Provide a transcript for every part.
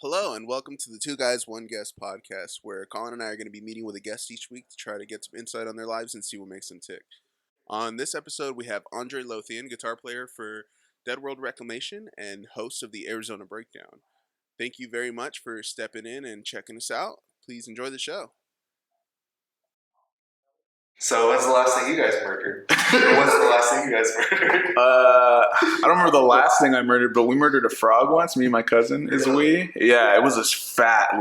Hello, and welcome to the Two Guys, One Guest podcast, where Colin and I are going to be meeting with a guest each week to try to get some insight on their lives and see what makes them tick. On this episode, we have Andre Lothian, guitar player for Dead World Reclamation and host of the Arizona Breakdown. Thank you very much for stepping in and checking us out. Please enjoy the show. So, when's the last thing you guys murdered? Or what's the last thing you guys murdered? I don't remember the last thing I murdered, but we murdered a frog once. Me and my cousin is we. Yeah, it was this fat,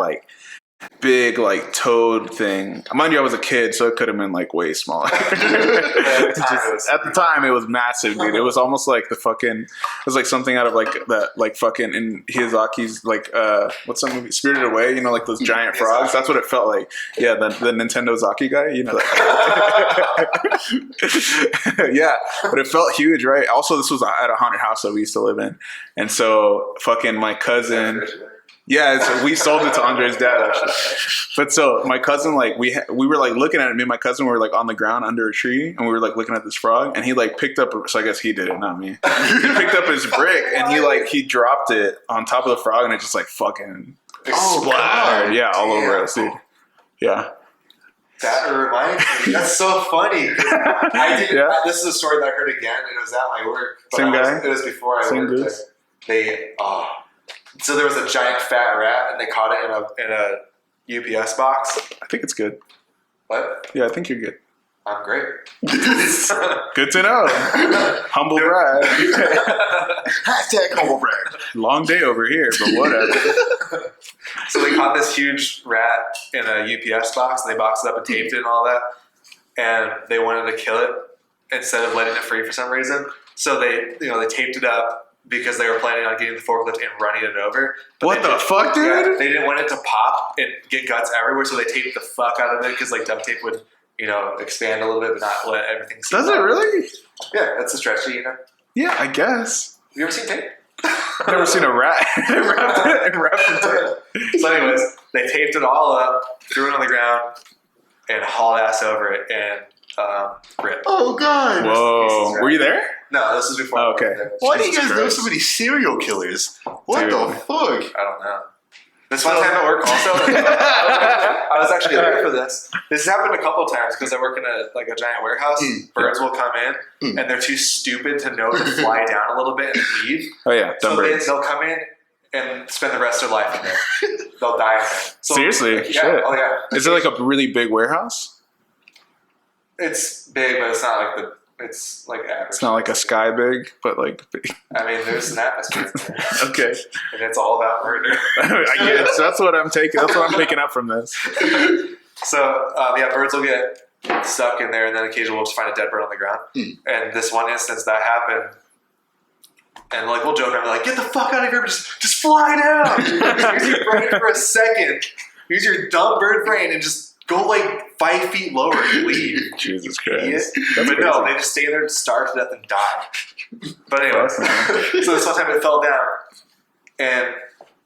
big, toad thing. Mind you, I was a kid, so it could have been way smaller. At the time, it was massive, dude. It was almost like it was like something out of fucking in Hiyazaki's what's that movie? Spirited Away. You know, those giant frogs. That's what it felt like. Yeah, the Nintendo Zaki guy. You know. Yeah, but it felt huge, right? Also, this was at a haunted house that we used to live in, and so fucking my cousin. Yeah, we sold it to Andre's dad, actually. But so my cousin, we were looking at it. Me and my cousin were on the ground under a tree, and we were looking at this frog, and he picked up. So I guess he did it, not me. He picked up his brick, and he dropped it on top of the frog, and it just fucking splattered. Yeah, all over us, dude. Yeah. That reminds me. That's so funny. This is a story that I heard again. It was at my work. Same guy. It was before I worked there. So there was a giant fat rat, and they caught it in a UPS box. I think it's good. What? Yeah, I think you're good. I'm great. Good to know. Humble brag. Hashtag humble brag. Long day over here, but whatever. So they caught this huge rat in a UPS box, and they boxed it up and taped it and all that. And they wanted to kill it instead of letting it free for some reason. So they taped it up because they were planning on getting the forklift and running it over. But what the fuck, dude? Yeah, they didn't want it to pop and get guts everywhere, so they taped the fuck out of it because duct tape would, expand a little bit but not let everything seep Does it really? Yeah, that's a stretchy, Yeah, I guess. Have you ever seen tape? I've never seen a rat wrapped in tape. So anyways, they taped it all up, threw it on the ground, and hauled ass over it, and rip. Oh, God. Whoa. Were you there? No, this was before. Oh, okay. Why do you guys know Christ. so many serial killers? What Dude. the fuck? I don't know. This one time at work also, I was actually there for this. This has happened a couple of times because I work in a giant warehouse. Birds will come in, and they're too stupid to know to fly down a little bit and leave. Oh, yeah. So they'll come in and spend the rest of their life in there. They'll die in there. So, Seriously? Yeah. Shit. Oh, yeah. Is it a really big warehouse? It's big, but it's not it's average. It's not a sky big, but big. I mean, there's an atmosphere in there. Okay. And it's all about murder. I guess that's what I'm taking. That's what I'm picking up from this. So, birds will get stuck in there, and then occasionally we'll just find a dead bird on the ground. And this one instance that happened, and we'll joke around, get the fuck out of here, just fly down. Use your brain for a second. Use your dumb bird brain and just go 5 feet lower and leave. Jesus Christ. But no, they just stay there, starve to death, and die. But anyway, so this one time it fell down, and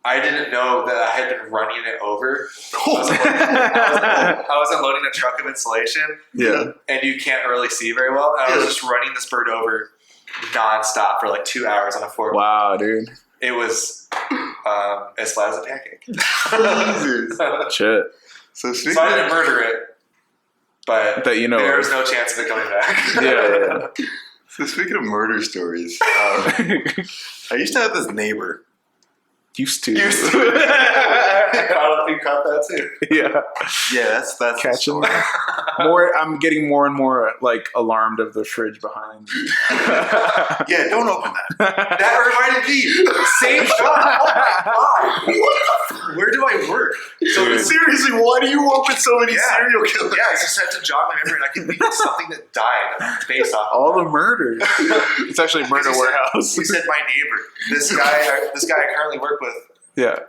I didn't know that I had been running it over. I was unloading a truck of insulation. Yeah. And you can't really see very well. And I was just running this bird over nonstop for 2 hours on a forklift. Wow, dude. It was as flat as a pancake. Jesus. Shit. So I didn't murder it, but That there's no chance of it coming back. Yeah. So speaking of murder stories, I used to have this neighbor. Used to. You caught that too. Yeah. Yeah, that's Catching more. I'm getting more and more alarmed of the fridge behind me. Yeah, don't open that. That reminded me. Same shot. Oh my god. Where do I work? So Dude. Seriously, why do you open so many serial killers? Yeah, I just had to jog my memory, and I could think of something that died based off All the murders. It's actually a murder warehouse. You said my neighbor. This guy I currently work with. Yeah.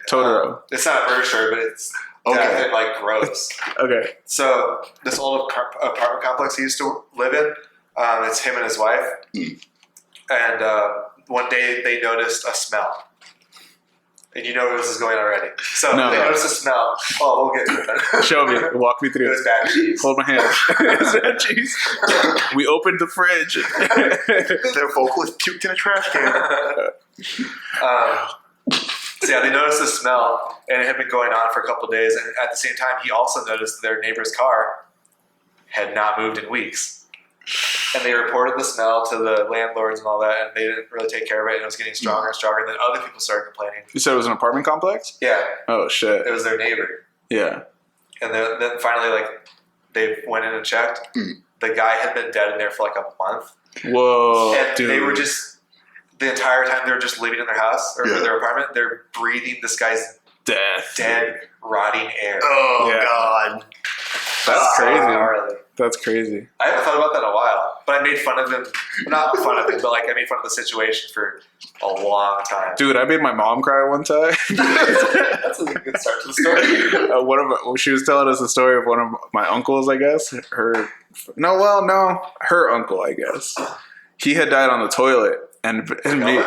Totoro. It's not a murder story, but it's Okay. gross. Okay. So this old apartment complex he used to live in, it's him and his wife. And one day they noticed a smell. And you know where this is going already. So No. they noticed a smell. Oh, we'll get to it then. Show me. Walk me It through. was bad cheese. Hold my hand. Is that cheese? We opened the fridge. Their vocalist puked in a trash can. So So yeah, they noticed the smell, and it had been going on for a couple of days. And at the same time, he also noticed their neighbor's car had not moved in weeks. And they reported the smell to the landlords and all that, and they didn't really take care of it, and it was getting stronger and stronger. And then other people started complaining. You said it was an apartment complex? Yeah. Oh, shit. It was their neighbor. Yeah. And then finally, like, they went in and checked. The guy had been dead in there for like a month. Whoa, And dude. they were just, the entire time they were just living in their house or their apartment, they're breathing this guy's dead, rotting air. Oh, Yeah. God. That's crazy. Gnarly. That's crazy. I haven't thought about that in a while, but I made fun of him. Not fun of him, but like I made fun of the situation for a long time. Dude, I made my mom cry one time. That's a good start to the story. She was telling us the story of one of my uncles, I guess. Her uncle, I guess. He had died on the toilet, and me.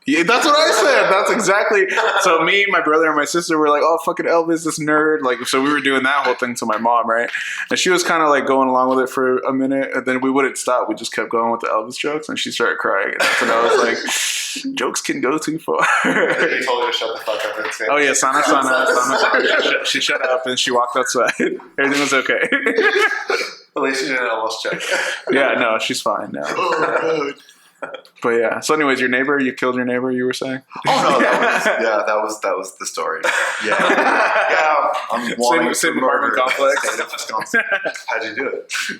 Yeah, that's what I said. That's exactly. So me, my brother, and my sister were like, "Oh, fucking Elvis, this nerd!" Like, so we were doing that whole thing to my mom, right? And she was kind of like going along with it for a minute, and then we wouldn't stop. We just kept going with the Elvis jokes, and she started crying. And I was like, "Jokes can go too far." You told her to shut the fuck up and say, "Oh yeah, sana." She shut up and she walked outside. Everything was okay. At least you didn't almost check. Yeah, no, she's fine now. Oh, But yeah. So, anyways, your neighbor, you killed your neighbor. You were saying? oh no, that was the story. Yeah. I'm wanting Same to apartment murder complex. the state of Wisconsin. How'd you do it? Did you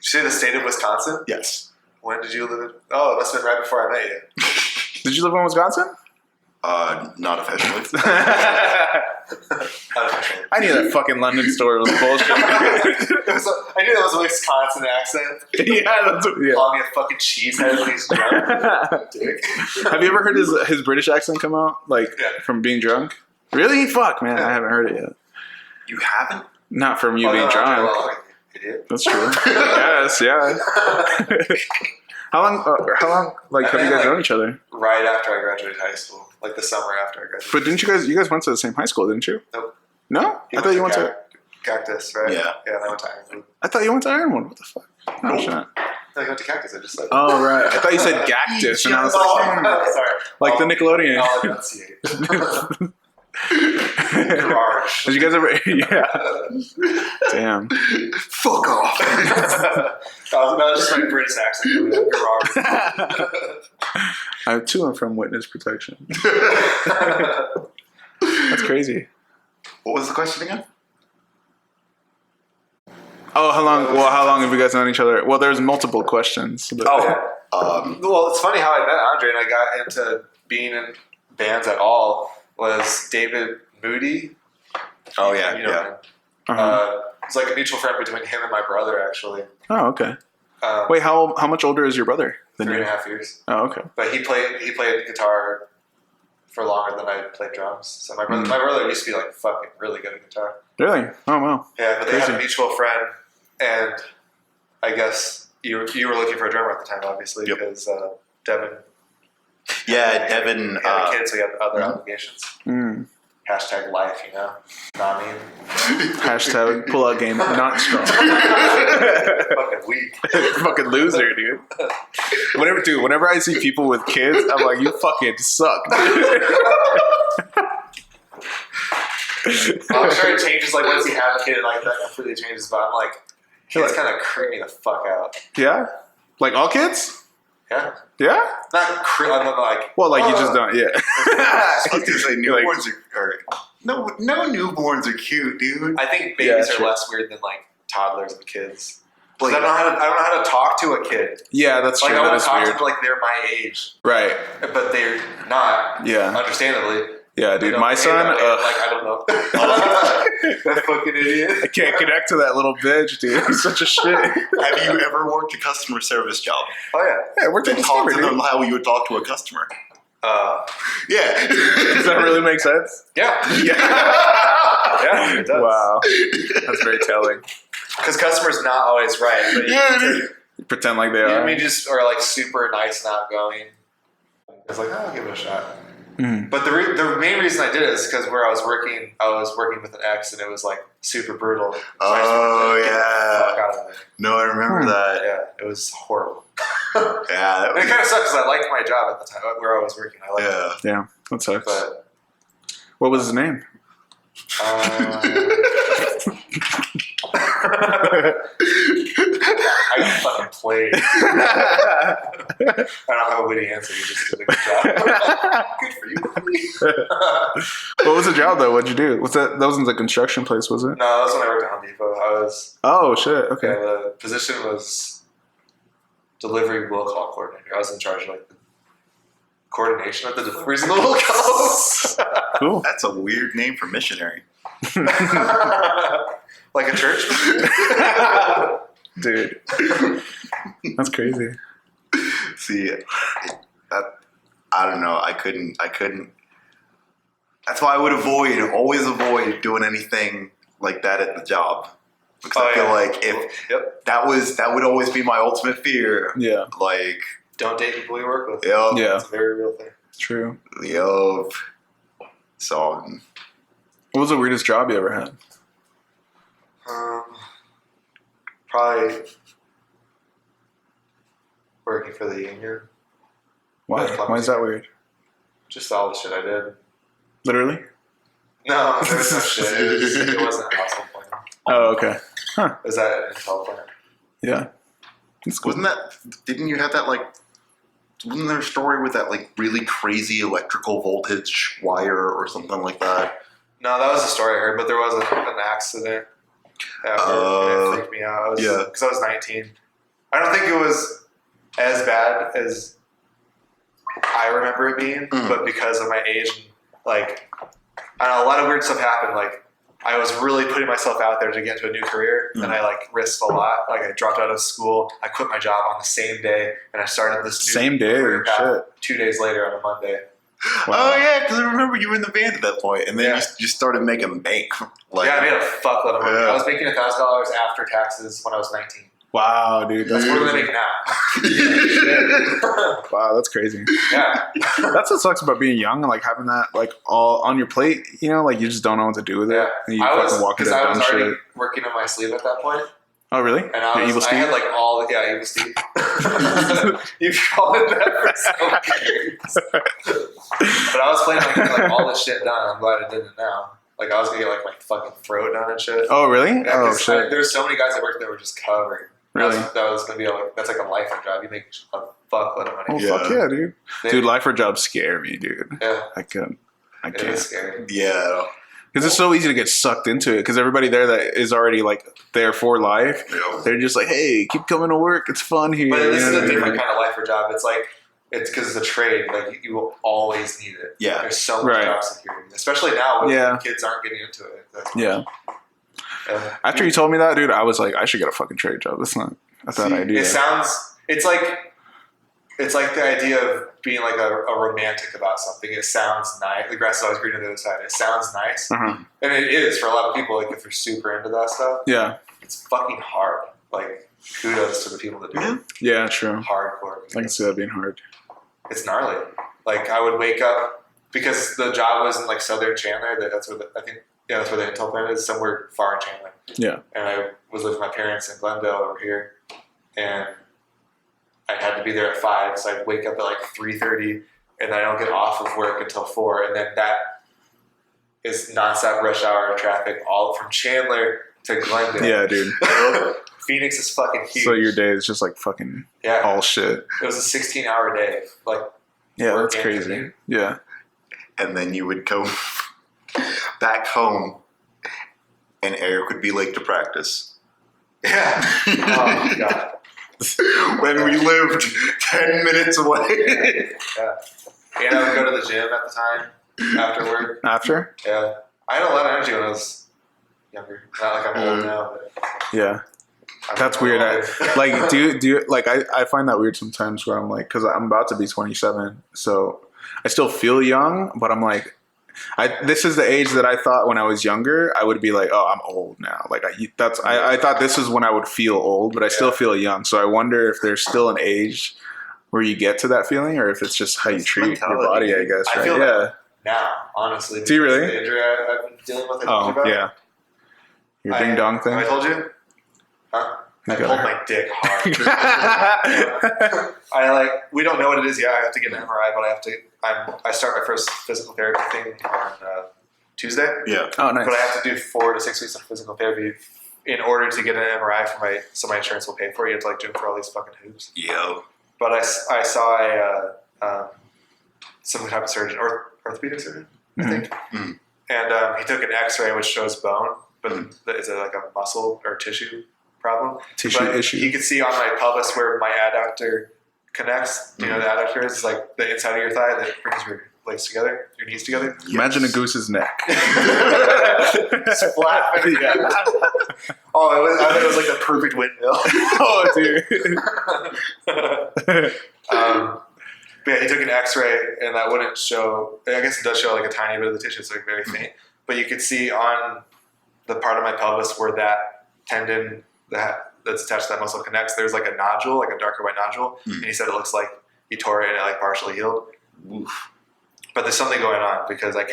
say the state of Wisconsin? Yes. When did you live in? Oh, it must have been right before I met you. Did you live in Wisconsin? Not officially. Unofficially. I knew that fucking London story was bullshit. I knew that was a Wisconsin accent. Yeah. Calling me a fucking cheesehead when he's drunk. Dick. Have you ever heard his British accent come out? Like, from being drunk? Really? Fuck, man. I haven't heard it yet. You haven't? Not from you being drunk. Well, idiot. That's true. Yes, yeah. How long, like, have you guys known each other? Right after I graduated high school. Like the summer after I graduated. But didn't you guys went to the same high school, didn't you? Nope. No? I thought you went to... Cactus, right? Yeah. Yeah, I went to Ironwood. I thought you went to Ironwood. What the fuck? Oh, shit. No, I went to Cactus, I just said. Oh, right. I thought you said Gactus, and I was like, sorry. like the Nickelodeon. I'll enunciate. Garage. Did you guys ever? Yeah. Damn. Fuck off. That was just my British accent. Garage. I have two. I'm from witness protection. That's crazy. What was the question again? Oh, how long? Well, how long have you guys known each other? Well, there's multiple questions. But Well, it's funny how I met Andre and I got into being in bands at all. Was David Moody? Oh yeah, You know him. It's like a mutual friend between him and my brother, actually. Oh, okay. Wait, how much older is your brother than you? 3.5 years. Oh, okay. But he played guitar for longer than I played drums. So my brother used to be like fucking really good at guitar. Really? Oh, wow. Yeah, but they Crazy. had a mutual friend, and I guess you were looking for a drummer at the time, obviously, Yep. because Devin. Yeah, Devin. had a kid, so he had other obligations. Mm. Hashtag life, you know? Not me. Hashtag pull-out game not strong. Fucking weak. Fucking loser, dude. Whenever I see people with kids, I'm like, you fucking suck. I'm sure it changes, like, once you have a kid, like, that completely changes, but I'm like, kids kind of creep me the fuck out. Yeah? Like all kids? Yeah? Yeah? Not creep, I'm not like... Well, like you just don't, yeah. I was gonna say You're like- newborns are no newborns are cute, dude. I think Yeah, babies that's are true. less weird than, like, toddlers and kids. 'Cause Like, I don't know how to talk to a kid. Yeah, that's Like, true. I That want is to talk to weird. them like they're my age, Right. but they're not, Yeah. understandably. Yeah, They dude. don't My behave son, that way. Like, I don't know. That fucking idiot. I can't connect to that little bitch, dude. He's such a shit. have you ever worked a customer service job? Oh, yeah. Yeah, we're Then taking talk to dude. them how you would talk to a customer. Yeah. Does that really make sense? Yeah. Yeah. Yeah, it does. Wow. That's very telling. Because customers not always right. But Yeah, dude. Pretend like they you are. mean just are like super nice and outgoing. It's like, oh, I'll give it a shot. Mm. But the main reason I did it is because where I was working with an ex, and it was like super brutal. So I just wanted to get the fuck out of there. No, I remember that. Yeah, it was horrible. Yeah. And it kind of sucks because I liked my job at the time where I was working. I liked it. Yeah, that sucks. But What was his name? I got fucking played. I don't have a witty answer. You just did a good job. Good for you. What was the job though? What'd you do? Was that wasn't the construction place, was it? No, that was when I worked at Home Depot. I was. Oh shit. Okay. Yeah, the position was delivery will call coordinator. I was in charge of like the coordination of the deliveries and the will calls. Cool. That's a weird name for missionary. Like a church. Dude. That's crazy. See, that I don't know. I couldn't. That's why I would always avoid doing anything like that at the job. Because I feel like if that would always be my ultimate fear. Yeah. Like, don't date people you work with. Yep. Yeah. It's a very real thing. It's true. Yup. So, What was the weirdest job you ever had? Probably working for the union. Why? Why is that weird? Just all the shit I did. Literally? No, there was no shit. It wasn't a household plan. Oh, okay. Huh. Is that an Intel plan? Yeah. That's cool. didn't you have that, like, wasn't there a story with that, like, really crazy electrical voltage wire or something like that? No, that was the story I heard, but there was an accident after, and it freaked me out. Because I was 19. I don't think it was as bad as I remember it being, but because of my age, and, like, I don't know, a lot of weird stuff happened. Like, I was really putting myself out there to get into a new career, and I, like, risked a lot. Like, I dropped out of school, I quit my job on the same day, and I started this new career path 2 days later on a Monday. Wow. Oh yeah, because I remember you were in the band at that point, and then you started making bank. Like, I made a fuckload of money. I was making $1,000 after taxes when I was 19. Wow, dude. That's more than I make now. Wow, that's crazy. Yeah. That's what sucks about being young and like having that like all on your plate, you know, like you just don't know what to do with it. Yeah. And you fucking walk into dumb already shit. working on my sleeve at that point. Oh really? And I Evil Steve? had like all Evil Steve. You've called it that for so years. But I was planning on getting like all this shit done. I'm glad I did it now. Like I was gonna get like my fucking throat done and shit. Oh really? Yeah, Oh shit. There's so many guys that worked there were just covering. Really? That was gonna be that's like a lifer job. You make a fuckload of money. Oh fuck yeah, dude. Dude, lifer jobs scare me, dude. Yeah. I can't. It is scary. Yeah. Because it's so easy to get sucked into it. Because everybody there that is already like there for life, they're just like, hey, keep coming to work. It's fun here. But this is a different kind of lifer job. It's like it's because it's a trade. Like you will always need it. Yeah. There's so much job security, especially now when kids aren't getting into it. Yeah. After you told me that, dude, I was like, I should get a fucking trade job. That's not a bad idea. It sounds. It's like the idea of being like a romantic about something. It sounds nice. The grass is always greener on the other side. It sounds nice, and it is for a lot of people. Like if they're super into that stuff, it's fucking hard. Like kudos to the people that do it. Yeah, true. Hardcore. I can see that being hard. It's gnarly. Like I would wake up because the job was in like southern Chandler. That's where that's where the Intel plant is, somewhere far in Chandler. Yeah. And I was with my parents in Glendale over here, and I had to be there at 5, so I'd wake up at like 3:30, and then I don't get off of work until 4, and then that is nonstop rush hour traffic all from Chandler to Glendale. Yeah, dude. Phoenix is fucking huge. So your day is just like fucking all shit. It was a 16-hour day. Like that's crazy. Yeah. And then you would go back home, and Eric would be late to practice. Yeah. Oh my god. When we lived 10 minutes away. Yeah. And I would go to the gym at the time after work. After? Yeah. I had a lot of energy when I was younger. Not like I'm old now, but yeah. That's weird. Like, do you like? I find that weird sometimes where I'm like, because I'm about to be 27, so I still feel young, but I'm like, this is the age that I thought when I was younger I would be like, oh, I'm old now. Like I thought this is when I would feel old, but I still feel young. So I wonder if there's still an age where you get to that feeling, or if it's just how you treat your body. I guess. I right? feel that now, honestly. Do you really? The injury I've been dealing with. Yeah. Your ding dong thing. Have I told you? Huh? I pulled my dick hard. We don't know what it is yet. I have to get an MRI, but I start my first physical therapy thing on Tuesday. Yeah. Oh, nice. But I have to do 4 to 6 weeks of physical therapy in order to get an MRI so my insurance will pay for it. You have to like jump through all these fucking hoops. Yo. But I saw some type of surgeon, or orthopedic surgeon, I think. Mm-hmm. And he took an X-ray which shows bone, but is it like a muscle or tissue problem? Tissue but issue. He could see on my pelvis where my adductor connects. Do you know the adductor is? It's like the inside of your thigh that brings your legs together, your knees together. Imagine a goose's neck. Splat. Yeah. Oh, I thought it was like the perfect windmill. Oh, dude. But yeah, he took an X-ray, and that wouldn't show. I guess it does show like a tiny bit of the tissue. It's like very faint, but you could see on the part of my pelvis where that tendon that's attached to that muscle connects. There's like a nodule, like a darker white nodule, and he said it looks like he tore it and it like partially healed. Oof. But there's something going on because I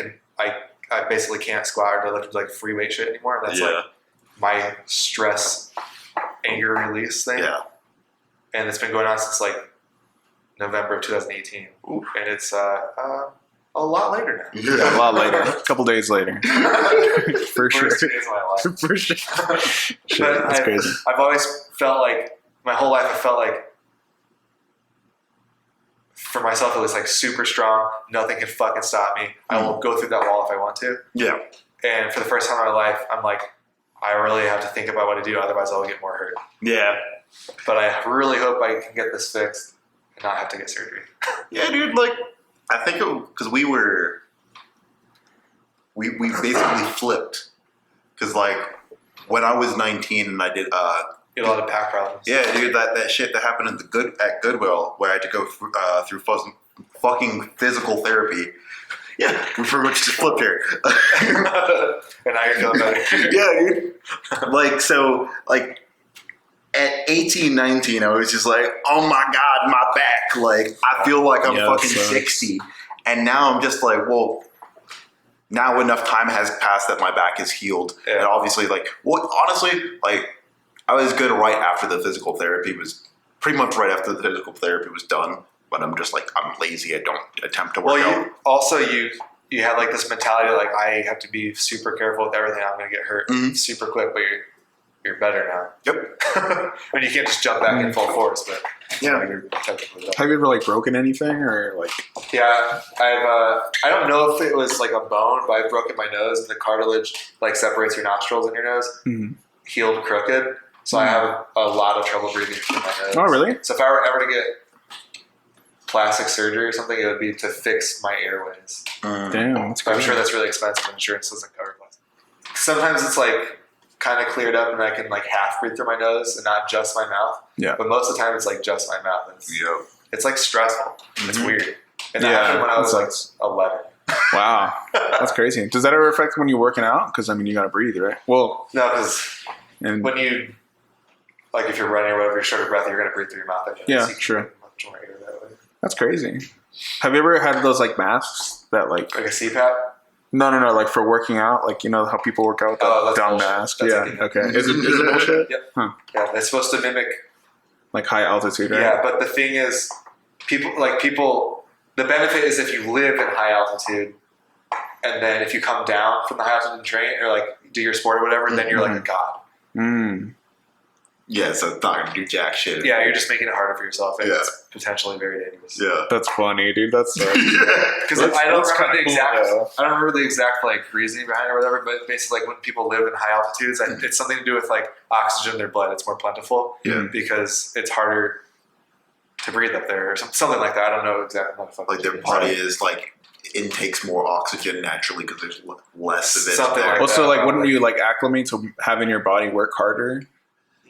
basically can't squat or lift like free weight shit anymore. That's like my stress, anger release thing. Yeah. And it's been going on since like November of 2018. Oof. And it's a lot later now. Yeah, a lot later. A couple days later. For sure. Worst days of my life. For sure. Shit, But that's crazy. I've always felt like, my whole life I felt like, for myself, it was like super strong. Nothing can fucking stop me. I will go through that wall if I want to. Yeah. And for the first time in my life, I'm like, I really have to think about what to do, otherwise I'll get more hurt. Yeah. But I really hope I can get this fixed and not have to get surgery. Yeah, dude. Like, I think because we basically flipped. Because like when I was 19 and I did Get a lot of back problems. yeah, dude, that shit that happened at Goodwill where I had to go through fucking physical therapy. Yeah, we pretty much just flipped here. And now you're feeling better. Yeah, dude. Like at 18, 19, I was just like, oh my God, my back. Like, I feel like I'm fucking 60. And now I'm just like, well, now enough time has passed that my back is healed. Yeah. And obviously, like, well, honestly, like, I was good right after the physical therapy was, pretty much right after the physical therapy was done. But I'm just like, I'm lazy. I don't attempt to work out. You had like this mentality like, I have to be super careful with everything. I'm going to get hurt super quick, but you're better now. Yep. I mean, you can't just jump back in full force, but Yeah. you're technically done. Have you ever like broken anything or like? Yeah, I don't know if it was like a bone, but I've broken my nose and the cartilage like separates your nostrils and your nose, healed crooked. So I have a lot of trouble breathing through my nose. Oh, really? So if I were ever to get plastic surgery or something, it would be to fix my airways. Damn, that's But I'm crazy. sure that's really expensive and insurance doesn't cover plastic. Sometimes it's like kind of cleared up and I can like half breathe through my nose and not just my mouth. Yeah. But most of the time it's like just my mouth. It's like stressful. It's weird. And that Yeah, happened when I was like sucks. 11. Wow, that's crazy. Does that ever affect when you're working out? Because I mean, you gotta breathe, right? Well, No, because and when you, like if you're running or whatever, you're short of breath, you're going to breathe through your mouth. Yeah, So you true. get much more air that way. that's crazy. Have you ever had those like masks that like? Like a CPAP? No, like for working out, like you know how people work out with that Oh, that's dumb bullshit. mask. That's Yeah, like- okay. Is it bullshit? Yep. Huh. Yeah, it's supposed to mimic. Like high altitude, right? Yeah, but the thing is, people, the benefit is if you live in high altitude, and then if you come down from the high altitude and train, or like do your sport or whatever, then you're like a god. Mm. Yeah, so it's not going to do jack shit. Yeah, you're just making it harder for yourself, and Yeah. it's potentially very dangerous. Yeah. That's funny, dude. That's Because I don't remember I don't remember the exact like reasoning behind it or whatever, but basically like when people live in high altitudes, it's something to do with like oxygen in their blood. It's more plentiful because it's harder to breathe up there or something like that. I don't know exactly. Like their body is like intakes more oxygen naturally because there's less of it. Something there. like well, so that, like, probably. wouldn't you like acclimate to having your body work harder?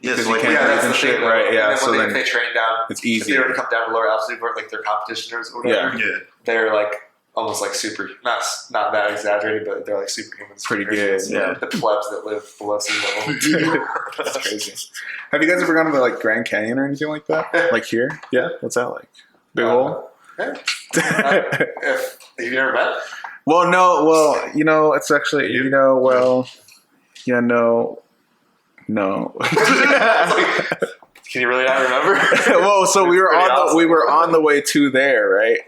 Yeah, Because so you like, can't Yeah, breathe that's and the shit, thing, right? Yeah, And so then then if they train down, it's if easy. they were to come down to lower altitude, like their competitioners or whatever, yeah. they're like almost like super, not that exaggerated, but they're like superhumans. Pretty compared good, to yeah. The plebs that live below sea level. That's crazy. Have you guys ever gone to like Grand Canyon or anything like that? Like here? Yeah. What's that like? Big hole? Yeah. Have you never met? Well, no. Well, you know, it's actually, you know, well, yeah, no. Can you really not remember? Well, so we were pretty on awesome. we were on the way to there, right?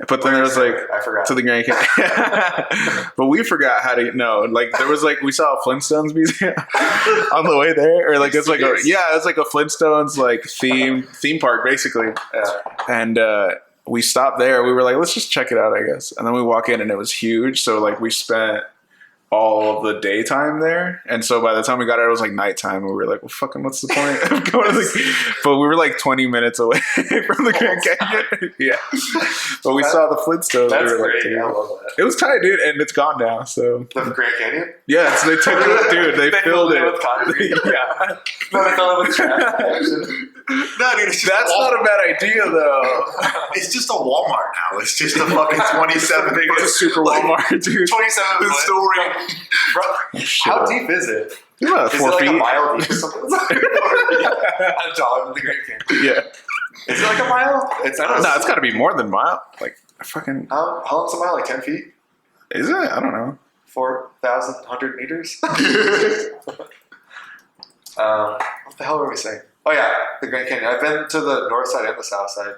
But then there was like I forgot. to the Grand Canyon. But we forgot how to know. Like there was like we saw a Flintstones museum on the way there, or like it's like it's like a Flintstones like theme park basically. Yeah. And we stopped there. We were like, let's just check it out, I guess. And then we walk in, and it was huge. So like we spent all of the daytime there, and so by the time we got out, it was like nighttime, and we were like, well, fucking what's the point of going to the... But we were like 20 minutes away from the Grand Canyon. Yeah, but we saw the Flintstones. That's we were great. like, I love that. it was tight, dude, and it's gone now. So The Grand Canyon? yeah, so they took it, dude. They filled it with concrete. Yeah, No, they filled it with trash. No, dude, it's just that's not a bad idea though. It's just a Walmart now. It's just a fucking 27 It's a super Walmart, dude. 27 The foot. story. Bro, Shit. how deep is it? It's about Is 4 it like feet. a mile deep or something? A dog in the Grand Canyon. Yeah. Is it like a mile? It's, I don't know. No, it's got to be more than a mile. Like fucking. How long's a mile? Like 10 feet? Is it? I don't know. 4,100 meters? What the hell were we saying? Oh yeah, the Grand Canyon. I've been to the north side and the south side.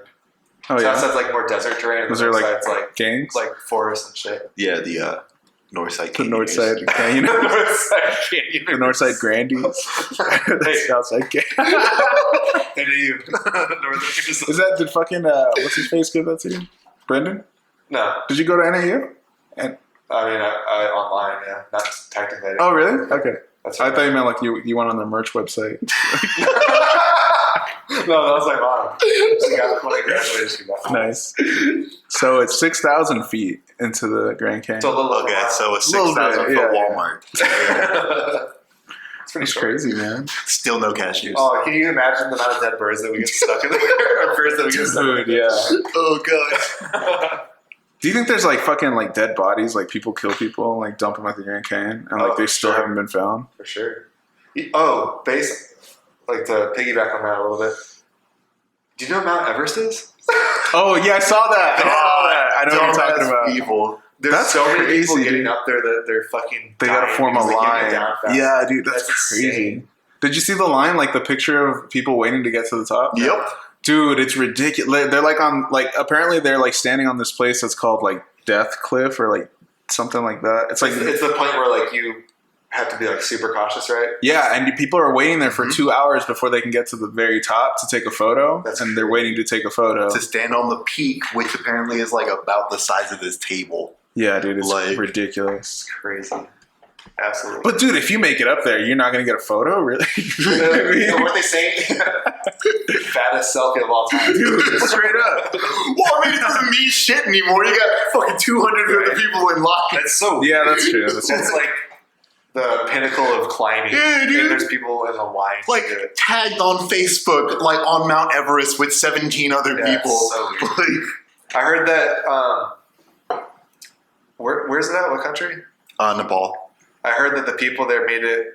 Oh South yeah. side's like more desert terrain. And Was the there north like side's gangs? like forest and shit. Yeah, the north side. The north side canyon. The north side canyon. The north side grandies. The Hey. south side canyon. And you, northern. Is that did fucking what's his face give that to you? Brendan? No, Did you go to NAU? And I mean I online, yeah, not technically. oh really? Okay. That's I thought you meant like you went on their merch website. No, that was my mom. She got when I graduated. She got Nice. So it's 6,000 feet into the Grand Canyon. It's a little Okay, so a Little 6,000 bit, foot yeah. Walmart. It's pretty It's short. crazy, man. Still no cashiers. Oh, can you imagine the amount of dead birds that we get stuck in there? Or birds that we get stuck in Dude, yeah. Oh god. Do you think there's like fucking like dead bodies, like people kill people and like dump them at the Grand Canyon, and like Oh, they still sure. haven't been found? For sure. Oh, like to piggyback on that a little bit. Do you know what Mount Everest is? Oh yeah, I saw that. I know what you're talking about. Evil. There's That's so many people crazy, getting dude. up there that they're fucking They gotta dying form a because they can't line. get down fast. Yeah, dude, that's crazy. insane. Did you see the line? Like the picture of people waiting to get to the top? Yep. Dude, it's ridiculous. They're like on like apparently they're like standing on this place that's called like Death Cliff or like something like that. It's like It's the point where like you have to be like super cautious, right? yeah, and people are waiting there for 2 hours before they can get to the very top to take a photo, That's and they're waiting to take a photo. To stand on the peak, which apparently is like about the size of this table. Yeah, dude, it's Like- ridiculous. Crazy. Absolutely. But dude, if you make it up there, you're not gonna get a photo, really? What they saying? Fattest selfie of all time. Dude, straight up. Well, I mean, it doesn't mean shit anymore. You got fucking 200 other people in line. That's so Yeah, that's true. That's like the pinnacle of climbing. Yeah, dude. And there's people in the line. Like to do it. tagged on Facebook, like on Mount Everest with 17 other Yeah, people. it's so weird. Like, I heard that. Where's it at? What country? Nepal. I heard that the people there made it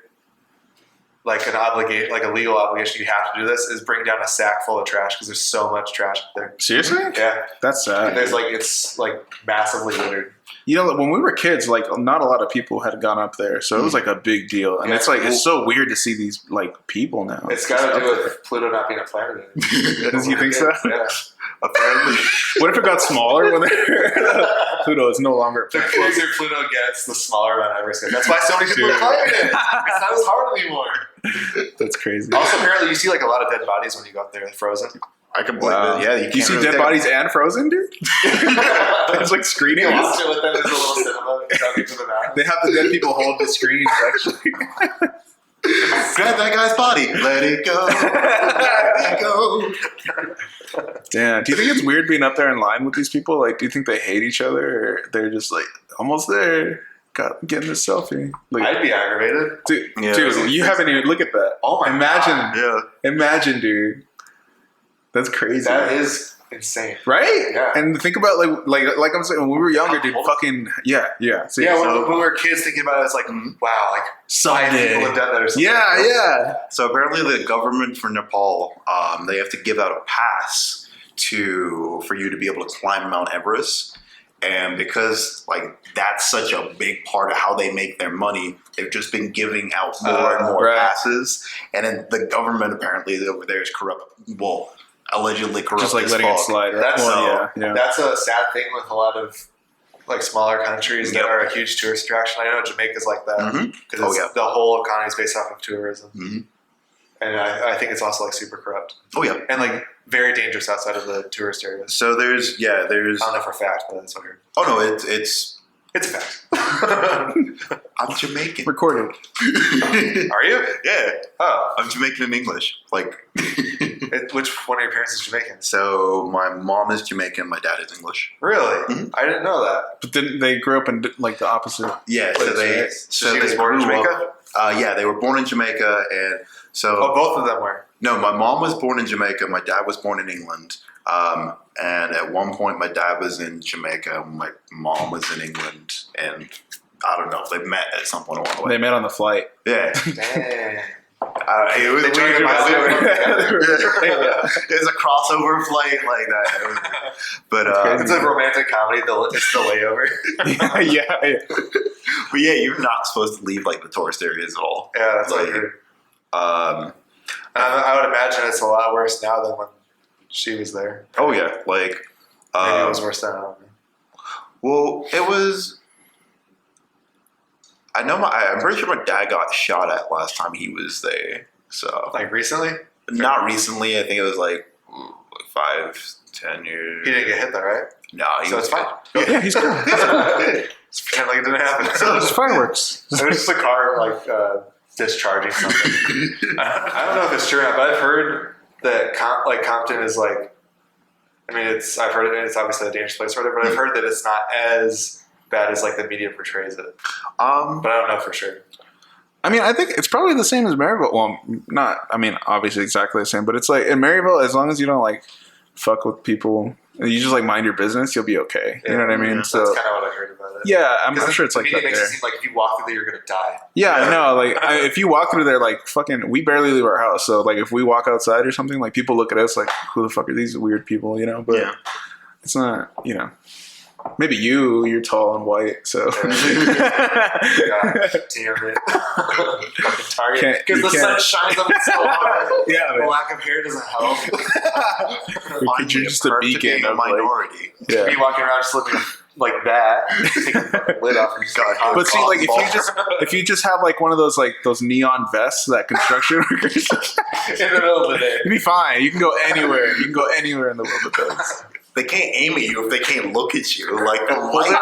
like an obligation, like a legal obligation. You have to do this. Is bring down a sack full of trash because there's so much trash up there. Seriously? Yeah, That's sad. and there's like it's like massively littered. You know, when we were kids, like not a lot of people had gone up there, so it was like a big deal. And Yeah. it's like it's so weird to see these like people now. It's got to do with Pluto not being a planet. Does you think so? Yeah. Apparently. What if it got smaller when Pluto is no longer a The planet? closer Pluto gets, the smaller Mount Everest gets. That's why so many people are climbing it. It's not as hard anymore. That's crazy. Also, apparently, you see like a lot of dead bodies when you go up there, frozen. I can believe Wow. it. Yeah, You see dead bodies and Frozen, dude? It's like screenings. You watch it with them as a little cinema coming to the mountain. They have the dead people hold the screens, actually. Grab that guy's body. Let it go. Let it go. Damn. Do you think it's weird being up there in line with these people? Like, do you think they hate each other, or they're just like almost there, getting this selfie? Like, I'd be aggravated. dude, Yeah, dude, you haven't even look at that. Oh my Imagine, Yeah. imagine, dude. That's crazy. That is insane. Right? Yeah. And think about like I'm saying, when we were younger, dude, fucking yeah. So, Yeah, so- when we were kids thinking about it, it's like, wow, like five someday. people have done that or something. Yeah. So apparently, the government for Nepal, they have to give out a pass for you to be able to climb Mount Everest. And because like that's such a big part of how they make their money, they've just been giving out more and more passes. And then the government apparently over there is corrupt. Well, allegedly corrupt. Just like letting it slide. Right? That's a sad thing with a lot of like smaller countries that are a huge tourist attraction. I know Jamaica's like that because the whole economy is based off of tourism. Mm-hmm. And I think it's also like super corrupt. Oh yeah, and like very dangerous outside of the tourist areas. So there's I don't know for a fact, but that's what I heard. Oh no, it's a fact. I'm Jamaican. Recorded. Are you? Yeah. Oh, I'm Jamaican in English. Like, which one of your parents is Jamaican? So my mom is Jamaican. My dad is English. Really? Mm-hmm. I didn't know that. But then they grew up in like the opposite. Yeah. So she was born in Jamaica. Yeah, they were born in Jamaica, and so both of them were. No, my mom was born in Jamaica. My dad was born in England. And at one point, my dad was in Jamaica. My mom was in England, and I don't know. They met at some point along the way. They met on the flight. Yeah. Dang. It was weird. There's a crossover flight like that. But it's a romantic comedy. It's the layover. yeah. But yeah, you're not supposed to leave like the tourist areas at all. Yeah, that's like, what I heard. I would imagine it's a lot worse now than when she was there. Oh yeah, like maybe it was worse then. I don't know. Well, it was. I'm pretty sure my dad got shot at last time he was there. So like recently? Not recently. I think it was like 5-10 years. He didn't get hit though, right? No, so it's fine. Yeah, he's cool. Just pretend like it didn't happen. It's fireworks. It was just a car like discharging something. I don't know if it's true or not, but I've heard that Compton is like. I mean, I've heard it's obviously a dangerous place or whatever, but I've heard that it's not as bad as like the media portrays it. But I don't know for sure. I mean, I think it's probably the same as Maryville. Well, not. I mean, obviously exactly the same, but it's like in Maryville, as long as you don't like fuck with people, you just like mind your business, you'll be okay. You know what I mean? So that's kind of what I heard about it. Yeah, I'm sure it's like that makes there. It seem like if you walk through there, you're gonna die. Yeah, no, like if you walk through there, like fucking, we barely leave our house. So like if we walk outside or something, like people look at us like, who the fuck are these weird people? You know, but it's not. You know, maybe you're tall and white, so. God damn it! Fucking Target. Because the sun shines on it so hard. Yeah, the lack of hair doesn't help. You're just a beacon of minority. Like, yeah. Be walking around just looking like that, taking the lid off. But see, like if you just have like one of those like those neon vests that construction workers in the middle of the day, you'd be fine. You can go anywhere. You can go anywhere in the world with those. They can't aim at you if they can't look at you. Like the light,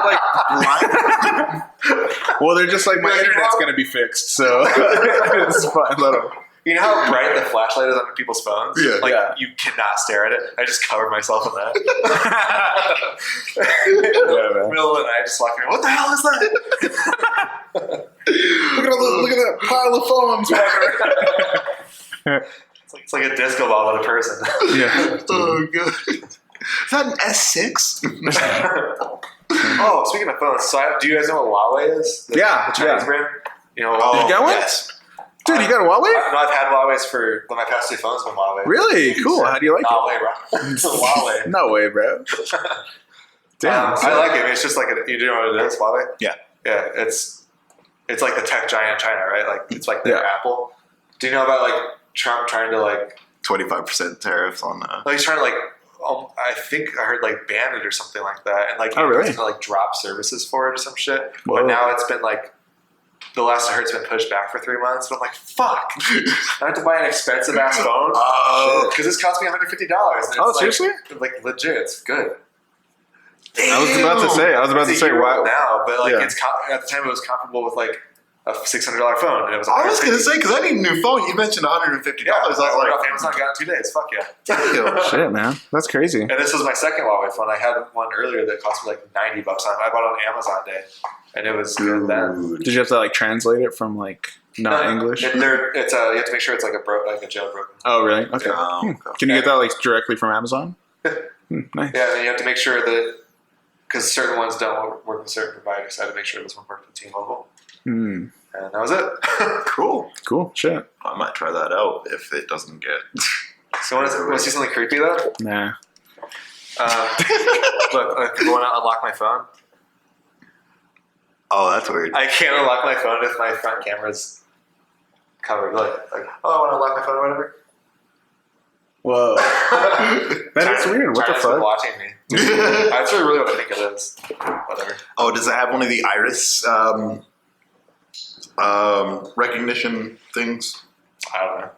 well, they're just like my internet's gonna be fixed, so it's fine. Let them. You know how bright the flashlight is on people's phones? Yeah. Like, you cannot stare at it. I just covered myself in that. Middle of the night, just walking around. What the hell is that? Look at that pile of phones. It's like a disco ball with a person. Yeah. Oh, good. Is that an S6? Oh, speaking of phones, so do you guys know what Huawei is? The Chinese brand? You know what Did you get one? Yes. Dude, you got a Huawei? I've had Huawei's for my past 2 phones been Huawei. Really? Cool. How do you like Huawei, bro. Huawei. No way, bro. Damn. I like it. I mean, it's just like you do know what it is, Huawei? Yeah. Yeah, it's like the tech giant in China, right? Like it's like their Apple. Do you know about like Trump trying to like 25% tariffs on that? Like he's trying to like I think I heard like ban it or something like that, and like really? he's gonna like drop services for it or some shit. Whoa. But now it's been like the last I heard, it's been pushed back for 3 months. But I'm like, fuck! I have to buy an expensive ass phone because this cost me $150. Oh, seriously? Like legit, it's good. I was about to say why now, but like it's at the time it was comparable with like a $600 phone, and it was. I was gonna say because I need a new phone. You mentioned $150. Yeah, I was like, off Amazon, got it in 2 days. Fuck yeah! Damn. Shit, man, that's crazy. And this was my second Huawei phone. I had one earlier that cost me like $90. I bought it on Amazon Day, and it was good then. Did you have to like translate it from like not English? And it's you have to make sure it's like a jailbroken. Oh, really? Okay. Okay. Can you get that like directly from Amazon? Nice. Yeah, and you have to make sure that because certain ones don't work with certain providers, so I had to make sure this one worked with T-Mobile. Hmm. And that was it. Cool. Shit. I might try that out if it doesn't get. So want to see something creepy though? Nah. Look, I want to unlock my phone. Oh, that's weird. I can't unlock my phone if my front camera's covered. Like oh, I want to unlock my phone or whatever. Whoa. That is weird. What the China's fuck? watching me. That's really what I think it is. Whatever. Oh, does it have one of the iris recognition things? I don't know.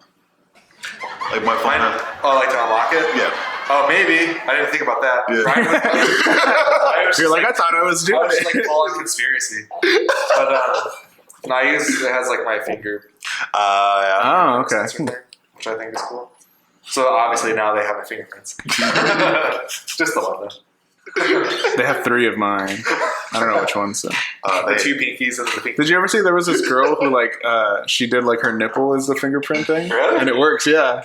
Like my phone. Like to unlock it? Yeah. Oh, maybe. I didn't think about that. Yeah. Ryan You're like, I thought I was doing I was it. like full on conspiracy. But no, it has like my finger. Yeah. Oh, okay. Sensor thing, which I think is cool. So obviously now they have my fingerprints. Just the one though. They have 3 of mine. I don't know which ones. So. The 2 pinkies and the pinky. Did you ever see there was this girl who like she did like her nipple as the fingerprint thing? Really? And it works, yeah.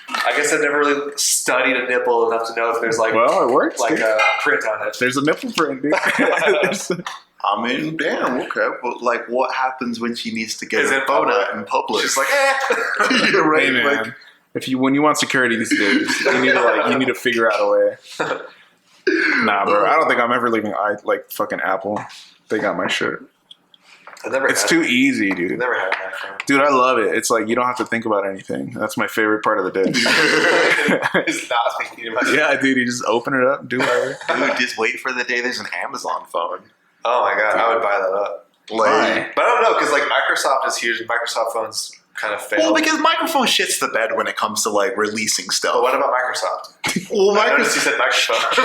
I guess I've never really studied a nipple enough to know if there's like Well, it works. like dude. a print on it. There's a nipple print, dude. I mean, damn, okay. But like, what happens when she needs to get Is her it phone public? out in public? She's like, You're right. Hey, man. Like, When you want security these days, you need to figure out a way. Nah, bro. I don't think I'm ever leaving fucking Apple. They got my shit. I've never It's had too easy, dude. I've never had an iPhone. Dude, I love it. It's like you don't have to think about anything. That's my favorite part of the day. Just not thinking about it. Yeah, dude, you just open it up, do whatever. dude, just wait for the day there's an Amazon phone. Oh my god, I would buy that up. Like, But I don't know, because like Microsoft is huge and Microsoft phones kind of fail. well, because microphone shits the bed when it comes to like releasing But stuff. what about Microsoft? Well, I noticed you said Microsoft.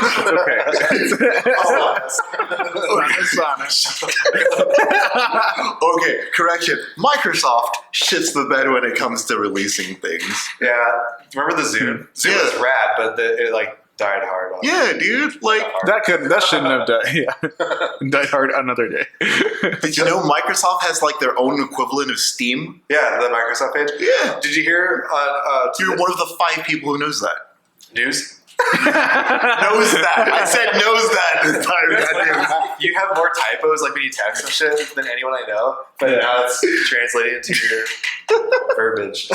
Okay, correction. Microsoft shits the bed when it comes to releasing things. Yeah, remember the Zoom? Zoom Yeah. was rad, but it like died hard. On Yeah, dude. Like, That shouldn't have died. Yeah, died hard another day. did you know Microsoft has like their own equivalent of Steam? Yeah, the Microsoft page. Yeah. Did you hear on You're one of the 5 people who knows that. news? Knows that. I said knows that the entire goddamn. You have more typos like when you text and shit than anyone I know, but now it's translating into your verbiage.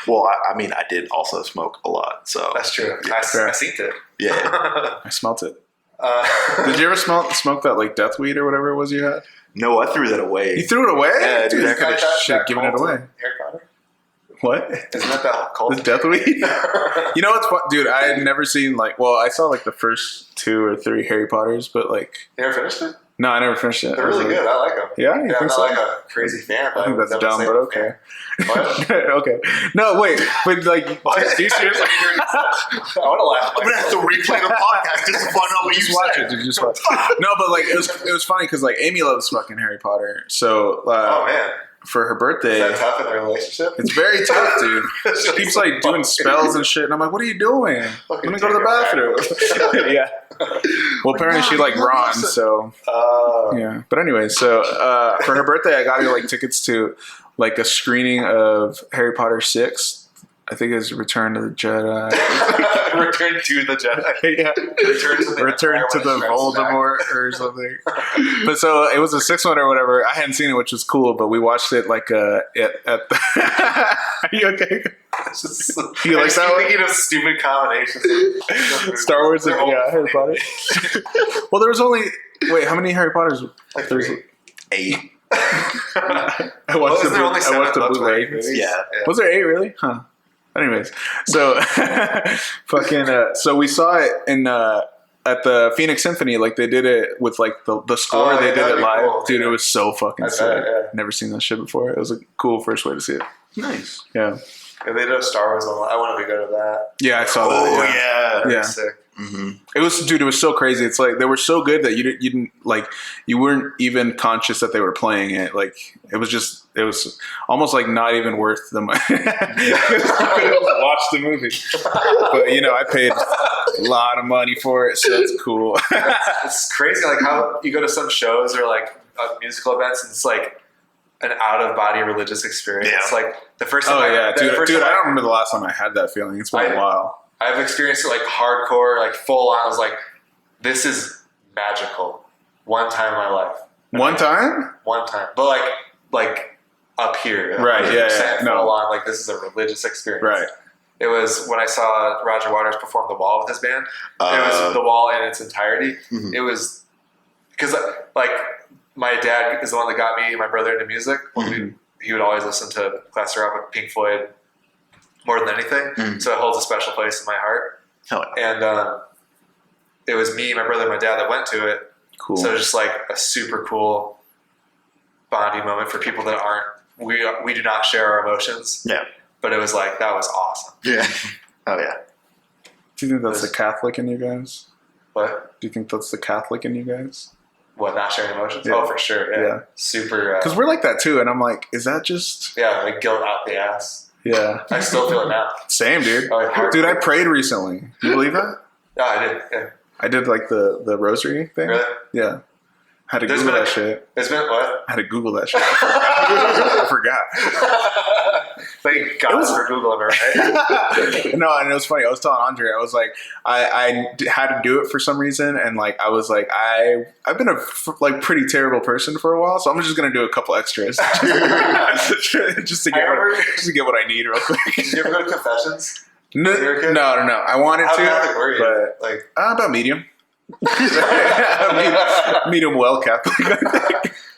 Well, I mean, I did also smoke a lot, so That's true. I synced it. yeah. I smelt it. Uh, Did you ever smoke that like death weed or whatever it was you had? No, I threw that away. You threw it away? Yeah, dude, I could have shit given it away. Harry Potter? What? Isn't that called? The death weed? You know what's fun? Dude, I had never seen like, well, I saw like the first 2 or 3 Harry Potters, but like, You ever finished it? no, I never finished it. They're really good. I like them. Yeah, you I'm think not so? like a crazy fan. I think that's dumb, but okay. What? Okay. No, wait, but like, Do you seriously hear I want to laugh. I'm gonna have to replay the podcast just to find out what you just watch said. it. Dude, just watch. No, but like, it was funny because like Amy loves fucking Harry Potter, so Oh man, for her birthday, is that tough in the relationship? it's very tough, dude. She Keeps like doing spells and shit, and I'm like, "What are you doing? Let me go to the bathroom." Yeah. Well, apparently she liked Ron, so yeah. But anyway, so for her birthday, I got her like tickets to like a screening of Harry Potter 6. I think it's Return to the Jedi. Return to the Jedi. Yeah. Return to the Voldemort or something. But so it was a 6th one or whatever. I hadn't seen it, which was cool, but we watched it like at the. Are you okay? You like that one? Thinking of stupid combinations. Star Wars and Harry Potter. Well, there was only how many Harry Potters? Like There's 3. 8. I watched Wasn't there only 7 books, Blu-ray. right? Yeah. Was there 8 really? Huh. Anyways, so fucking so we saw it in at the Phoenix Symphony, like they did it with like the score. Oh, They yeah, did that'd it be live, cool. dude. Yeah. It was so fucking I sick. bet, yeah. Never seen that shit before. It was a cool first way to see it. Nice. Yeah, If they did a Star Wars one, I wanted to go to that. yeah, I saw Oh that. yeah. That'd be Yeah. sick. Mm-hmm. It was, dude. It was so crazy. It's like they were so good that you didn't like you weren't even conscious that they were playing it. Like it was almost like not even worth the money. You could watch the movie, but you know I paid a lot of money for it, so it's cool. It's crazy, like how you go to some shows or like musical events, and it's like an out of body religious experience. Yeah. Like the first time. Oh yeah, the dude. first Dude, time I don't remember the last time I had that feeling. It's been a while. I've experienced it like hardcore, like full on. I was like, this is magical. One time in my life. One time? One time, but like up here, Right, yeah, 100% no. full on. Like this is a religious experience. Right. It was when I saw Roger Waters perform The Wall with his band. It was The Wall in its entirety. Mhm. It was because like my dad is the one that got me and my brother into music. He would always listen to classic rock with Pink Floyd more than anything. So it holds a special place in my heart. Hell yeah. And it was me, my brother, and my dad that went to it. Cool. So it was just like a super cool bonding moment for people that aren't. We do not share our emotions. Yeah. But it was like, that was awesome. Yeah. Oh yeah. Do you think that's the Catholic in you guys? What? Do you think that's the Catholic in you guys? What, not sharing emotions? Yeah. Oh, for sure. Yeah. Yeah. Super. Because we're like that too, and I'm like, is that just? Yeah, like guilt out the ass. Yeah. I still feel it now. Same, dude. Oh, Dude, I prayed recently. Do you believe that? Yeah, I did. Yeah. I did like the rosary thing. Really? Yeah. Had to There's Google been that shit. There's been what? I had to Google that shit. I forgot. Thank God for Googling her, right? No, and it was funny. I was telling Andre, I was like, I had to do it for some reason, and like I was like, I've been a like pretty terrible person for a while, so I'm just gonna do a couple extras just to get what I need real quick. Did you ever go to confessions? No. I wanted How to, Catholic were you? but Like about medium. medium well Catholic.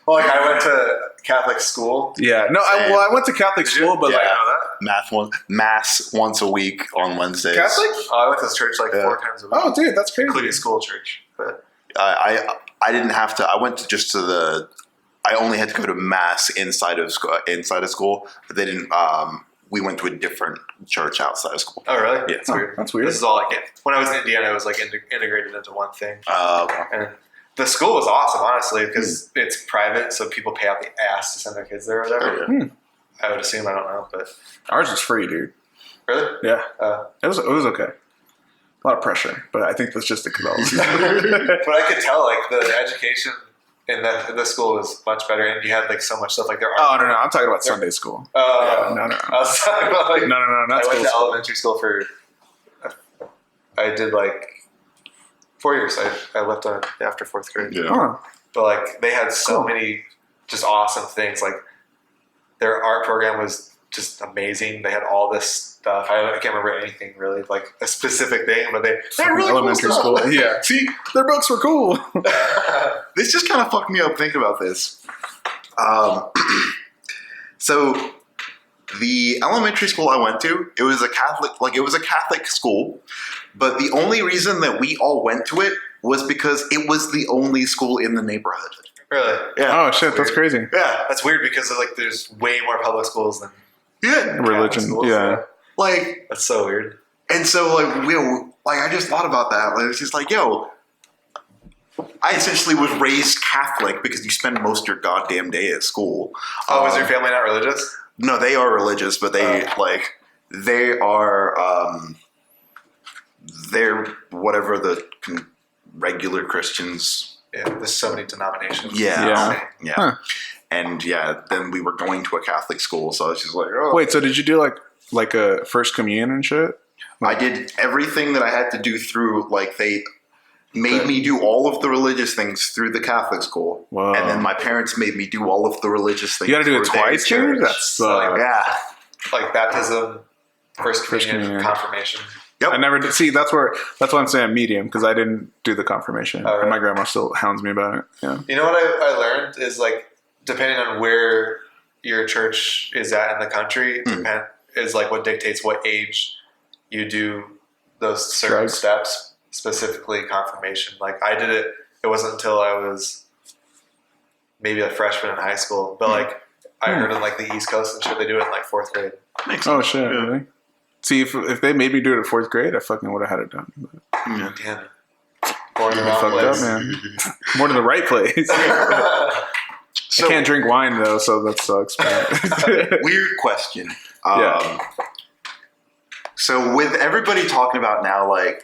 Well, like I went to Catholic school. Yeah, no, I went to Catholic school, but like Mass once a week on Wednesdays. Catholic. I went to church like 4 times a week. Oh, dude, that's crazy. Including school church. But I didn't have to. I went to just to the. I only had to go to Mass inside of school, but they didn't. We went to a different church outside of school. oh, really? Yeah. That's weird. That's weird. This is all I get. When I was in Indiana, it was like integrated into one thing. Okay. And the school was awesome, honestly, because it's private, so people pay out the ass to send their kids there or whatever. Oh, I would assume. I don't know, but Ours is free, dude. really, Yeah, uh, it was okay. A lot of pressure, but I think that's just the Catholicism. but I could tell like the education in the school was much better, and you had like so much stuff like there. Oh no, I'm talking about Sunday school. No. I was talking about like No, not I went to school. elementary school for. I did like 4 years. I left on after 4th grade. Yeah. Huh. But like they had so many just awesome things. Like their art program was just amazing. They had all this stuff. I can't remember anything really, like a specific thing, but they had really Elementary cool stuff. school. Yeah. See, their books were cool. This just kind of fucked me up thinking about this. So the elementary school I went to, it was a Catholic school, but the only reason that we all went to it was because it was the only school in the neighborhood. Really? Yeah. Oh shit, that's crazy. Yeah. That's weird because like there's way more public schools than Yeah. Religion. Catholic schools. Yeah. Like, That's so weird. and so I just thought about that. Like, it's just like, yo, I essentially was raised Catholic because you spend most of your goddamn day at school. Oh, is your family not religious? No, they are religious, but they they're whatever the regular Christians. Yeah, there's so many denominations. Yeah. Huh. And yeah, then we were going to a Catholic school, so I was just like, oh. Wait, so did you do like a first communion and shit? I did everything that I had to do through, like, they made me do all of the religious things through the Catholic school. Whoa. And then my parents made me do all of the religious things. You got to do it for their twice, church. dude. That's Yeah. Like baptism, first First communion, communion. confirmation. Yep. I never did. See, that's why I'm saying medium, because I didn't do the confirmation, Oh, right. and my grandma still hounds me about it. Yeah. You know what I learned is like depending on where your church is at in the country, is like what dictates what age you do those certain Drugs. steps, specifically confirmation. Like I did it. It wasn't until I was maybe a freshman in high school, but like I heard in like the East Coast and shit, they do it in like 4th grade. Oh shit! Really? See, if they made me do it at 4th grade, I fucking would have had it done. But Damn it. Born in the wrong fucked place. up, man. More to the right place. So, I can't drink wine though, so that sucks. man. weird question. Yeah. So with everybody talking about now, like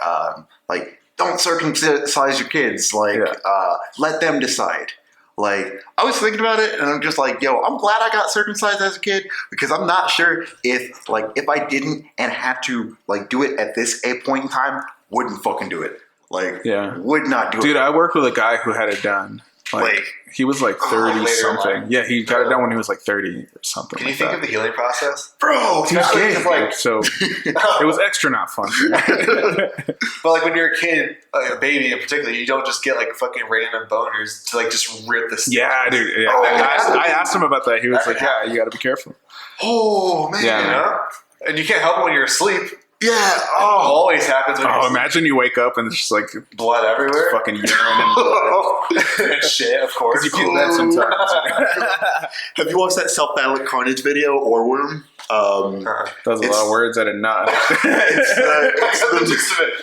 don't circumcise your kids, let them decide. Like, I was thinking about it, and I'm just like, yo, I'm glad I got circumcised as a kid, because I'm not sure if I didn't and had to, like, do it at this point in time, wouldn't fucking do it. Like, Yeah. would not do it. Dude, I worked with a guy who had it done, Like he was like 30 something. Yeah, he got it done when he was like 30 or something. Can you think of the healing process? Bro, He was gay, like- so it was extra not fun. But like when you're a kid, like a baby in particular, you don't just get like fucking random boners to like just rip the skin. Yeah, dude. Yeah. Oh, I asked him about that. He was like, "Yeah, you got to be careful." oh man. Yeah, You man. know? And you can't help it when you're asleep. Yeah. It Oh. always happens when you're Oh, asleep. imagine you wake up and it's just like Blood everywhere. fucking urine and blood. And shit, of course. You feel that sometimes. Have you watched that self-ballot carnage video, Orworm? That was a lot of words I did not.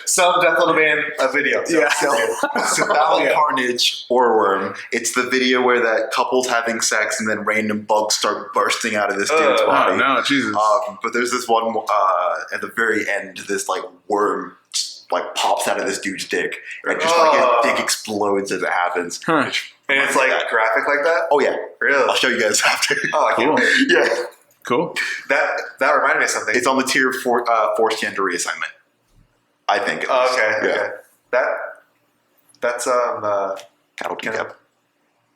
Some Death Little Man video. Yeah. Self-ballot carnage, Orworm. It's the video where that couple's having sex and then random bugs start bursting out of this dude's body. Oh no, Jesus! But there's this one at the very end, this like worm just, like pops out of this dude's dick, and just like his dick explodes as it happens. Huh. And it's like graphic like that? Oh yeah, Really? I'll show you guys after. Oh, I can't Cool. wait. Yeah, Cool. That reminded me of something. it's on the tier for forced gender reassignment. I think. At least. Okay, Yeah. okay. That's Cattle Can- cap.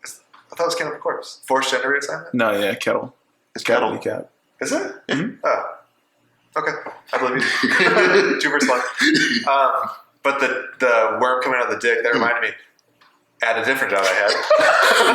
I thought it was Cannibal Corpse. Forced gender reassignment? No, yeah, kettle. It's cattle. Cat. Is it? Mhm. Oh. Okay. I believe you. 2 versus 1. But the worm coming out of the dick, that reminded me at a different job I had.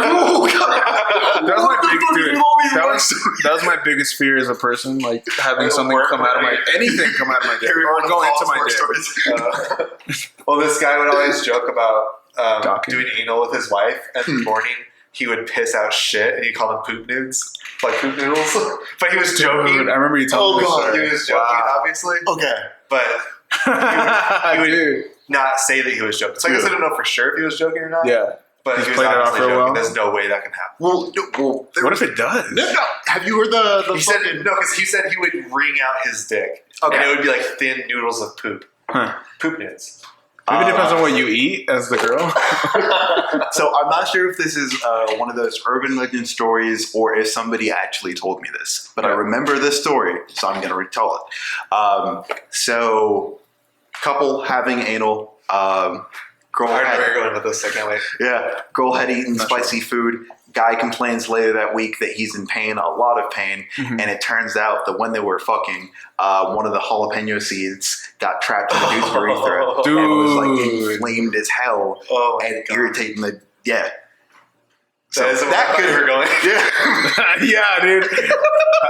Oh god! That was my What the big fuck dude. are all these That words? was my biggest fear as a person, like having Like a something worm come out of my anything come out of my dick or go into my dick. Well, this guy would always joke about Docking. doing anal with his wife, and in the morning he would piss out shit, and he called them poop nudes, like poop noodles. But he was joking. Dude, I remember you telling Oh, me this God, story. He was joking, Wow. obviously, Okay. but he would Dude. not say that he was joking. So I guess I don't know for sure if he was joking or not. Yeah. But He's he was played it off obviously real joking. well. There's no way that can happen. Well, What if it does? No. Have you heard the He said fucking- no, because he said he would wring out his dick, Okay. and it would be like thin noodles of poop, Huh. poop nudes. Maybe it depends on what you eat as the girl. So I'm not sure if this is one of those urban legend stories or if somebody actually told me this, but I remember this story, so I'm going to retell it. So, couple having anal. Girl I had, remember going with this. I can't wait. yeah, girl had eaten spicy food. Guy complains later that week that he's in pain, a lot of pain, Mhm. and it turns out that when they were fucking, one of the jalapeno seeds got trapped in the dude's urethra Dude. and was like inflamed as hell Oh, and God. irritating the That is that could we're going. Yeah, dude.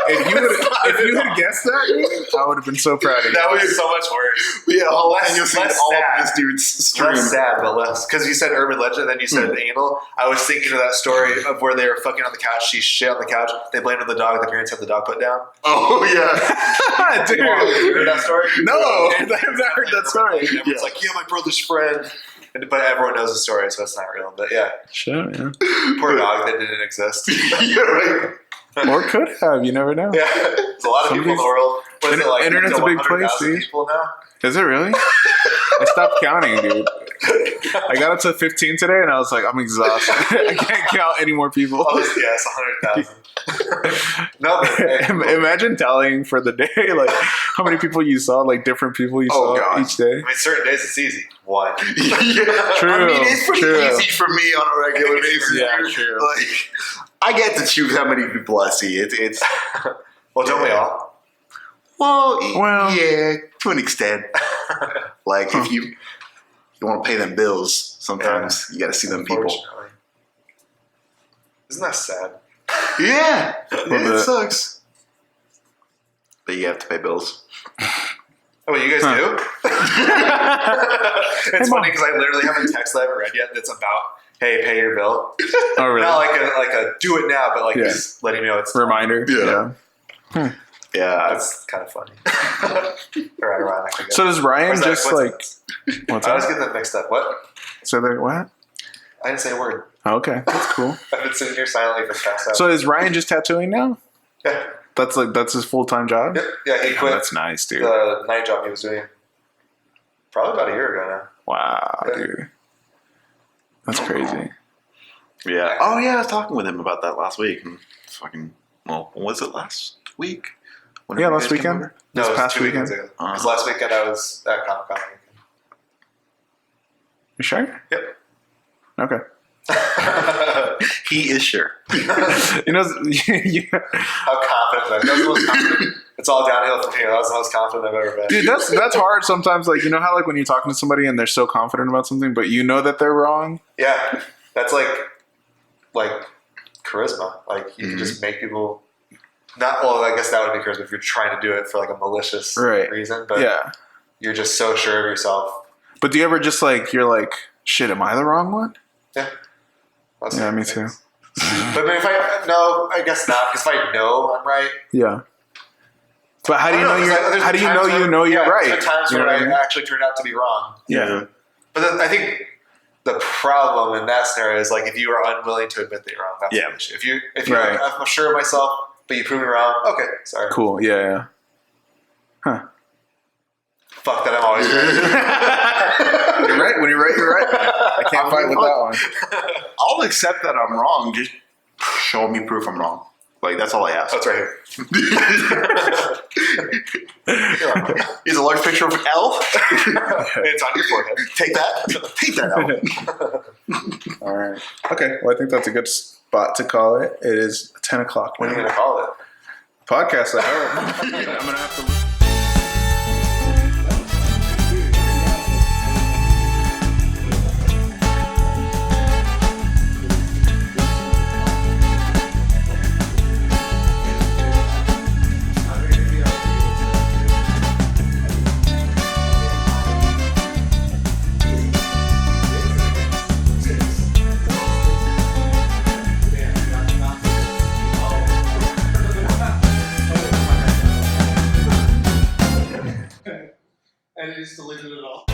If you had guessed that, dude, I would have been so proud of you. That was so much worse. Yeah, Less- jalapeno seeds less all sad. up in this dude's stream. Less sad, but less. Because you said urban legend, and then you said anal. I was thinking of that story of where they were fucking on the couch. She shit on the couch. They blamed on the dog. The parents had the dog put down. Oh yeah. Dude. You heard that story? No, I've not heard that story. Everyone's like, yeah, my brother's friend. But everyone knows the story, so it's not real. But yeah, Sure, yeah. poor dog that didn't exist. Yeah, right. Or could have. You never know. Yeah, there's a lot of people in the world. What is it, like, Internet's a big place, 100,000 dude. people now? Is it really? I stopped counting, dude. I got up to 15 today, and I was like, I'm exhausted. I can't count any more people. Oh, yeah, it's 100,000. No, but hey, Imagine tallying for the day, like how many people you saw, like different people you Oh, saw God. each day. I mean, certain days it's easy. One. Yeah. True, I mean, it's pretty true. easy for me on a regular basis. Yeah, true. Like, I get to choose how many people I see. It's Well, don't we all? Well. yeah, to an extent. Like if you want to pay them bills, sometimes you got to see them people. Unfortunately. Isn't that sad? Yeah, Little it bit. sucks. But you have to pay bills. Oh, wait, you guys do? It's Mom. funny because I literally have a text that I haven't read yet that's about, hey, pay your bill. Oh, really? Not like a do it now, but like Yeah. just letting me know it's Reminder. Yeah. Yeah. Yeah, That's kind of funny. Or ironic, I guess. So does Or Ryan is that just like coincidence? what's I was that? getting that mixed up. What? So they what? I didn't say a word. Oh, okay, that's cool. I've been sitting here silently for the past hour. So is Ryan just tattooing now? Yeah. That's his full time job. Yep. Yeah, he Damn, quit that's nice, dude. the night job he was doing probably about a year ago now. Wow, Yeah. dude, that's crazy. yeah. Oh yeah, I was talking with him about that last week. And fucking, well, was it last week? Whenever Yeah, you last guys came weekend. over? No, This it was past 2 weekends weekend. ago. Because last weekend I was at Comic Con. You sure? Yep. Okay. He is sure. You know, How confident that was the most confident. It's all downhill from here. That was the most confident I've ever been. dude, that's hard sometimes. Like, you know how like when you're talking to somebody and they're so confident about something, but you know that they're wrong. Yeah, that's like charisma. Like you can just make people. Not well. I guess that would be charisma if you're trying to do it for like a malicious reason. But Yeah. you're just so sure of yourself. But do you ever just like you're like, shit, am I the wrong one? Yeah. Yeah, me too. But if I guess not. Because if I know I'm right. Yeah. But how do you know you're? How do you know you know you're right? There's times You know where what I mean? I actually turned out to be wrong. Yeah. But then I think the problem in that scenario is like if you are unwilling to admit that you're wrong. That's the issue. If you're Right. like, I'm sure of myself, but you prove me wrong. Okay, sorry. Cool. Yeah. Huh. Fuck that. I'm always right. You're right. When you're right, you're right. I can't fight with that one. I'll accept that I'm wrong. Just show me proof I'm wrong. Like, that's all I ask. That's right here. Here's a large picture of L. It's on your forehead. Take that. Take that L. All right. Okay. Well, I think that's a good spot to call it. It is 10 o'clock. When are you going to call it? Podcast. I hope. I'm gonna have to. And it just deleted it all.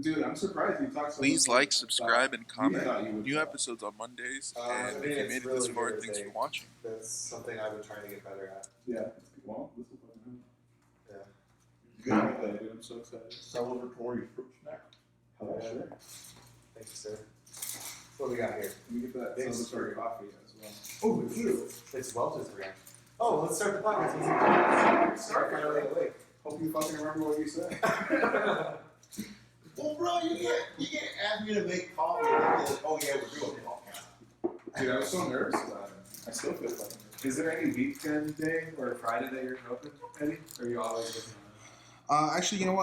Dude, I'm surprised you talked so Please much like, subscribe, and comment. thought you would New try. episodes on Mondays. I And think if you it's made it really this far, weird thanks that for watching. That's something I've been trying to get better at. Yeah. Well, this will fucking Yeah. happen. Good. I'm so excited. Celebratory fruit snack. Oh, sure. Thank you, sir. What do we got here? Let me get that Thanks. celebratory coffee as well. Oh, it's you. It's Welch's brand. Oh, let's start the podcast. Start finally awake. Hope you fucking remember what you said. Well, bro, you can't ask me to make coffee. And then, oh, yeah, we're doing podcast. Dude, I was so nervous about it. I still feel fucking nervous. Is there any weekend day or Friday that you're open, Eddie? Or are you always looking at it? Actually, you know what?